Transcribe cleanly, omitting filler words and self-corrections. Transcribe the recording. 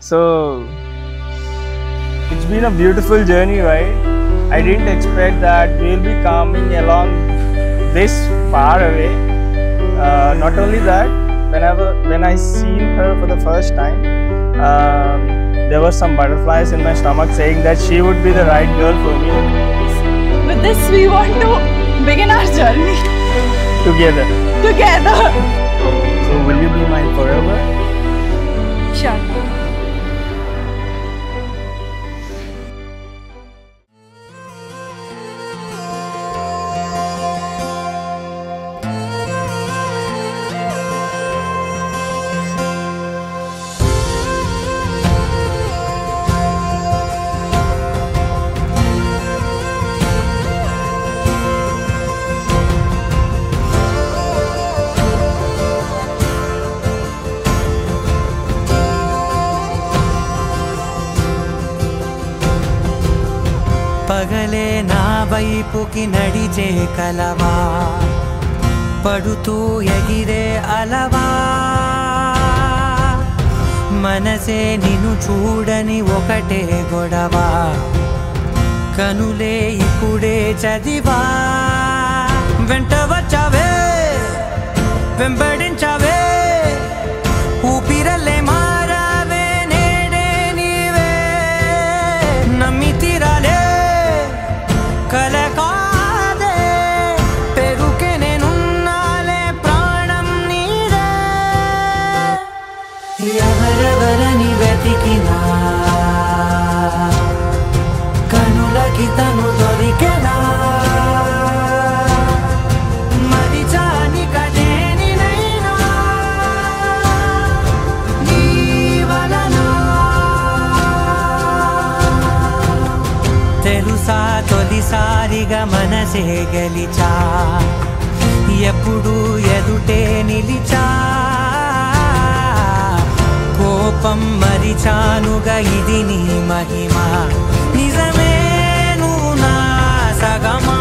So it's been a beautiful journey, right? I didn't expect that we'll be coming along this far away. Not only that, when I seen her for the first time, there were some butterflies in my stomach saying that she would be the right girl for me. With this, we want to begin our journey Together. So will you be mine forever? Sure. పగలే నా వైపుకి నడిచే కలవా పడుతూ ఎగిరే అలవా మనసే నిన్ను చూడని ఒకటే గొడవ కనులే ఇప్పుడే చదివా వెంట వచ్చావే వెంబడించావే ఊపిరలే మారావే నేడే నీవే నమ్మి తీరాలే కలకాదే పెరుకే నేనున్నాలే ప్రాణం నీదే ఎవరెవరని వెతికినా కనులకి తను దొరికెనా మరిచాని కదేనినైనా నీ వలన తెలుసా తొలిసారిగా మనసే గెలిచా ఎప్పుడు ఎదుటే నిలిచా కోపం మరిచానుగా ఇది నీ మహిమ నిజమే నువ్వు నా సగమా